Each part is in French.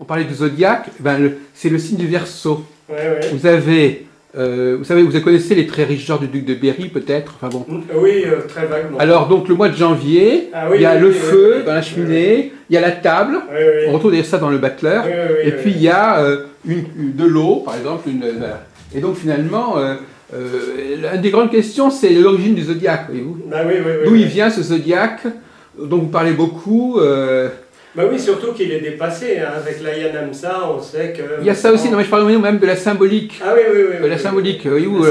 on parlait du zodiaque, c'est le signe du Verseau. Ouais. Vous avez, vous savez, vous connaissez les très riches genres du duc de Berry, peut-être. Enfin bon. Oui, très vaguement. Alors donc le mois de janvier, il y a le feu dans la cheminée, il y a la table. On retrouve d'ailleurs ça dans le Butler. Et puis il y a de l'eau, par exemple. Et donc finalement, une des grandes questions, c'est l'origine du zodiaque, voyez-vous. D'où il vient ce zodiaque dont vous parlez beaucoup. Oui, surtout qu'il est dépassé. Hein. Avec la Yanamsa, on sait que... Il y a ça aussi, non mais je parle même de la symbolique. Ah oui. La symbolique, voyez-vous.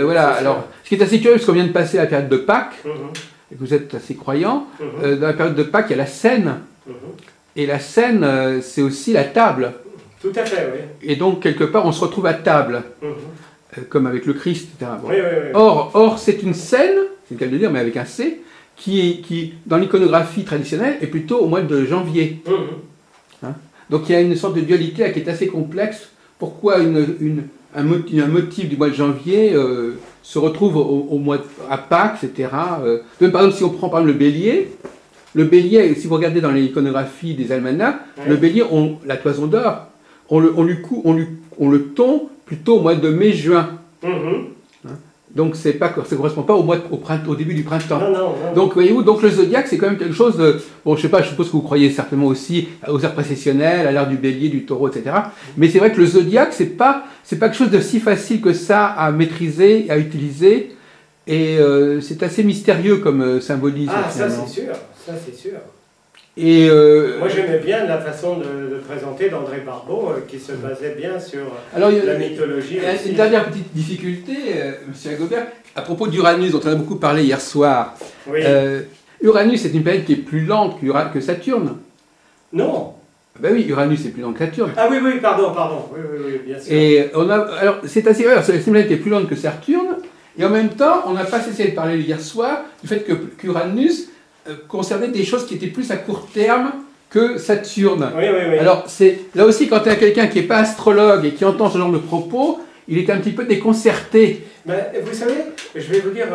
Voilà, alors, ce qui est assez curieux, parce qu'on vient de passer la période de Pâques, et que vous êtes assez croyant, dans la période de Pâques, il y a la scène. Et la scène, c'est aussi la table. Tout à fait, oui. Et donc, quelque part, on se retrouve à table, comme avec le Christ, etc. Bon. Oui. Or, c'est une scène, c'est le cas de le dire, mais avec un C, qui, dans l'iconographie traditionnelle, est plutôt au mois de janvier. Hein? Donc il y a une sorte de dualité qui est assez complexe. Pourquoi un motif du mois de janvier se retrouve au mois à Pâques, etc. Même par exemple, si on prend par exemple le bélier, si vous regardez dans l'iconographie des almanachs, le bélier, la toison d'or, on le tond plutôt au mois de mai-juin. Donc ça ne correspond pas au début du printemps. Non. Donc voyez-vous, donc le zodiaque c'est quand même quelque chose de... Bon, je sais pas, je suppose que vous croyez certainement aussi aux heures précessionnelles, à l'heure du bélier, du taureau, etc. Mais c'est vrai que le zodiaque, c'est pas quelque chose de si facile que ça à maîtriser, à utiliser. Et c'est assez mystérieux comme symbolisme. Ah, finalement. ça c'est sûr. Et moi j'aimais bien la façon de présenter d'André Barbeau qui se basait bien sur la mythologie. Une dernière petite difficulté, M. Agobert, à propos d'Uranus dont on a beaucoup parlé hier soir. Oui. Uranus est une planète qui est plus lente que Saturne. Non. Ben oui, Uranus est plus lent que Saturne. Ah oui, pardon. Oui, bien sûr. Et alors c'est assez vrai, c'est une planète qui est plus lente que Saturne, et en même temps, on n'a pas cessé de parler hier soir du fait qu'Uranus concernait des choses qui étaient plus à court terme que Saturne. Oui. Alors, là aussi, quand il y a quelqu'un qui n'est pas astrologue et qui entend ce genre de propos, il est un petit peu déconcerté. Vous savez, je vais vous dire,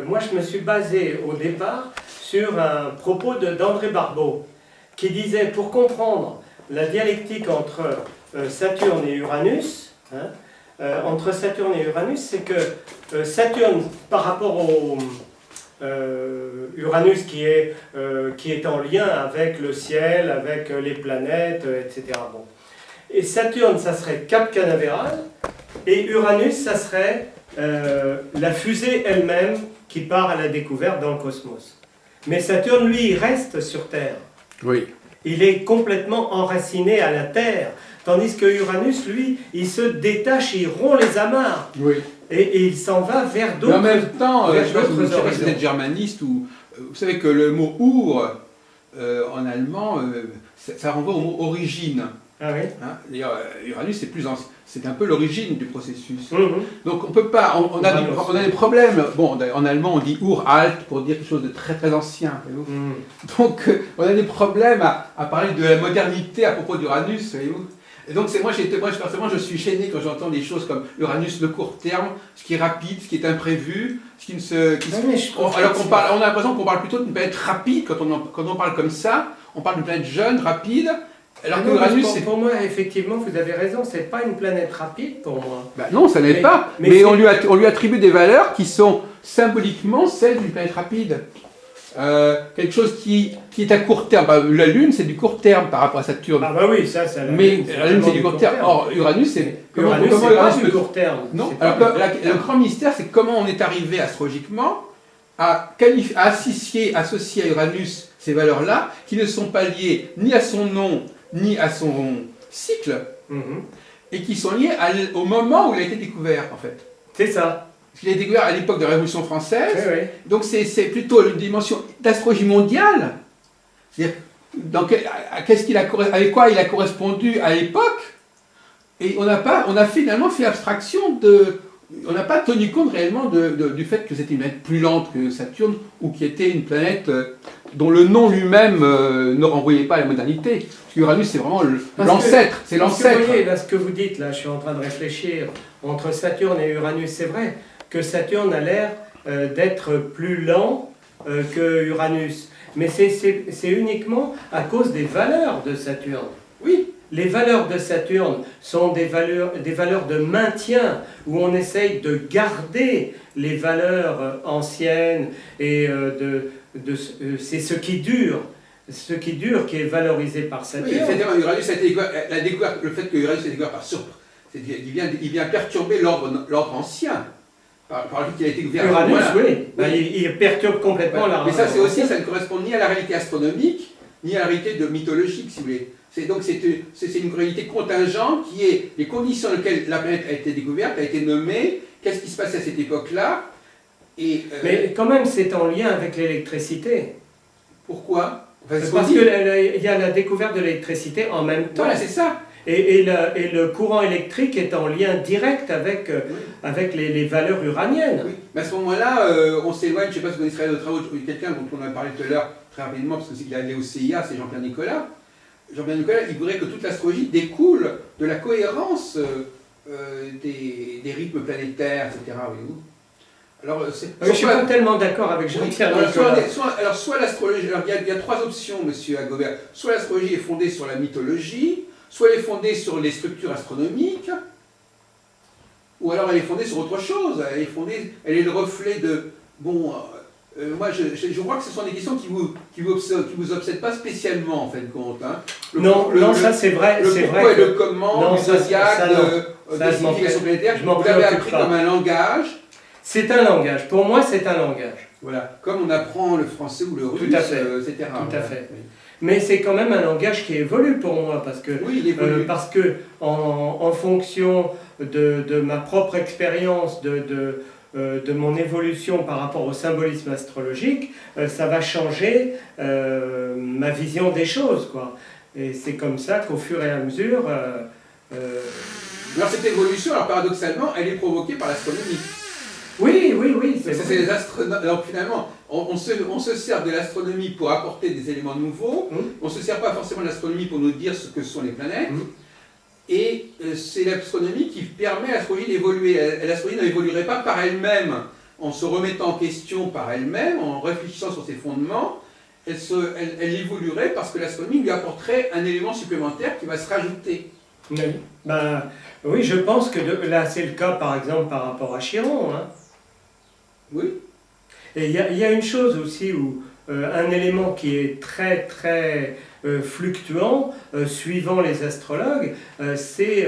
moi je me suis basé au départ sur un propos d'André Barbeau, qui disait, pour comprendre la dialectique entre Saturne et Uranus, c'est que Saturne, par rapport au... Uranus qui est en lien avec le ciel, avec les planètes, etc. Bon. Et Saturne, ça serait Cap Canaveral, et Uranus, ça serait la fusée elle-même qui part à la découverte dans le cosmos. Mais Saturne, lui, il reste sur Terre. Oui. Il est complètement enraciné à la Terre, tandis que Uranus, lui, il se détache, il rompt les amarres. Oui. Et il s'en va vers d'autres. Mais en même temps, je ne sais pas si vous êtes horizons. germaniste ou vous savez que le mot Ur en allemand, ça renvoie au mot origine. Ah oui. Hein, d'ailleurs, Uranus c'est un peu l'origine du processus. Donc on peut pas, on a des problèmes. Bon, en allemand on dit Uralt pour dire quelque chose de très très ancien. Donc on a des problèmes à parler de la modernité à propos d'Uranus, voyez-vous. Et donc moi personnellement je suis gêné quand j'entends des choses comme Uranus le court terme, ce qui est rapide, ce qui est imprévu, ce qui ne se... alors on a l'impression qu'on parle plutôt d'une planète rapide quand on parle comme ça, on parle d'une planète jeune, rapide, alors que Uranus c'est... Pour moi effectivement vous avez raison, c'est pas une planète rapide pour moi. Non, ça n'est pas, mais on lui attribue des valeurs qui sont symboliquement celles d'une planète rapide. Quelque chose qui est à court terme. La Lune, c'est du court terme par rapport à Saturne. Ah bah oui, ça, c'est mais la Lune, c'est du court terme. Or, Uranus, c'est... Uranus, c'est pas du court terme. Non. Alors, le grand mystère, c'est comment on est arrivé astrologiquement à associer à Uranus ces valeurs-là, qui ne sont pas liées ni à son nom, ni à son cycle, et qui sont liées au moment où il a été découvert, en fait. C'est ça. Il a été découvert à l'époque de la Révolution française, oui. Donc c'est plutôt une dimension d'astrologie mondiale. C'est-à-dire, avec quoi il a correspondu à l'époque, et on a finalement fait abstraction on n'a pas tenu compte réellement du fait que c'était une planète plus lente que Saturne, ou qui était une planète dont le nom lui-même ne renvoyait pas à la modernité. Parce qu'Uranus, c'est vraiment l'ancêtre. C'est l'ancêtre. Vous voyez, là, ce que vous dites, là, je suis en train de réfléchir, entre Saturne et Uranus, c'est vrai que Saturne a l'air d'être plus lent que Uranus. Mais c'est uniquement à cause des valeurs de Saturne. Oui. les valeurs de Saturne sont des valeurs de maintien, où on essaye de garder les valeurs anciennes, et c'est ce qui dure qui est valorisé par Saturne. Oui, effectivement, Uranus a été découvert, le fait que Uranus a été découvert par surprise, il vient perturber l'ordre ancien. Par le fait qu'il a été découvert. Uranus, oui, il perturbe complètement la mais ça, c'est aussi, ça ne correspond ni à la réalité astronomique, ni à la réalité mythologique, si vous voulez. Donc c'est une réalité contingente qui est les conditions dans lesquelles la planète a été découverte, a été nommée, qu'est-ce qui se passe à cette époque-là. Mais quand même, c'est en lien avec l'électricité. Pourquoi? Parce qu'il y a la découverte de l'électricité en même temps. Voilà, c'est ça. Et le courant électrique est en lien direct avec, avec les valeurs uraniennes. Oui. Mais à ce moment-là, on s'éloigne, je ne sais pas si vous connaissez les travaux, quelqu'un dont on a parlé tout à l'heure très rapidement, parce qu'il est allé au CIA, c'est Jean-Pierre Nicolas. Jean-Pierre Nicolas, il voudrait que toute l'astrologie découle de la cohérence des rythmes planétaires, etc. Voyez-vous. Alors, je ne suis pas tellement d'accord avec Jean-Pierre Nicolas. Soit l'astrologie, il y a trois options, monsieur Agobert. Soit l'astrologie est fondée sur la mythologie, soit elle est fondée sur les structures astronomiques, ou alors elle est fondée sur autre chose. Elle est le reflet de... Bon, moi je crois que ce sont des questions qui vous obsèdent pas spécialement en fin de compte. Hein. Non, ça c'est vrai. Le pourquoi et le comment, du zodiaque, des significations planétaires, vous l'avez appris comme un langage. C'est un langage. Pour moi, c'est un langage. Voilà, comme on apprend le français ou le russe, tout à fait. etc. Tout à fait. Oui. Mais c'est quand même un langage qui évolue pour moi, parce que, en fonction de ma propre expérience, de mon évolution par rapport au symbolisme astrologique, ça va changer ma vision des choses, quoi. Et c'est comme ça qu'au fur et à mesure... Alors cette évolution, alors paradoxalement, elle est provoquée par l'astronomie. Oui. C'est les astronomes. Donc finalement, on se sert de l'astronomie pour apporter des éléments nouveaux. On ne se sert pas forcément de l'astronomie pour nous dire ce que sont les planètes. Et c'est l'astronomie qui permet à l'astrologie d'évoluer. L'astronomie n'évoluerait pas par elle-même, en se remettant en question par elle-même, en réfléchissant sur ses fondements. Elle évoluerait parce que l'astronomie lui apporterait un élément supplémentaire qui va se rajouter. Oui, je pense que là c'est le cas par exemple par rapport à Chiron. Hein. Oui. Et il y a une chose aussi où un élément qui est très fluctuant suivant les astrologues, c'est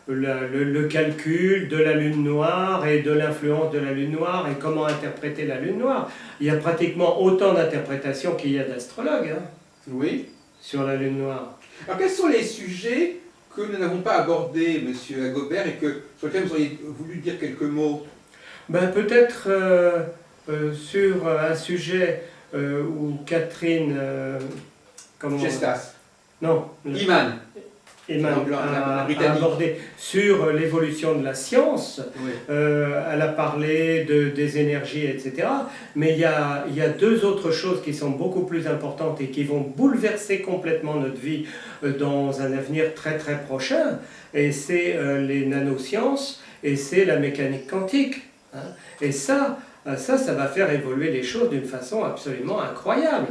le calcul de la lune noire et de l'influence de la lune noire et comment interpréter la lune noire. Il y a pratiquement autant d'interprétations qu'il y a d'astrologues oui. Sur la lune noire. Alors quels sont les sujets que nous n'avons pas abordés, monsieur Agobert, et sur lesquels vous auriez voulu dire quelques mots? Peut-être sur un sujet où Catherine... Gestas. Non. Iman a abordé sur l'évolution de la science. Oui. Elle a parlé des énergies, etc. Mais il y a deux autres choses qui sont beaucoup plus importantes et qui vont bouleverser complètement notre vie dans un avenir très prochain. Et c'est les nanosciences et c'est la mécanique quantique. Hein. Et ça va faire évoluer les choses d'une façon absolument incroyable.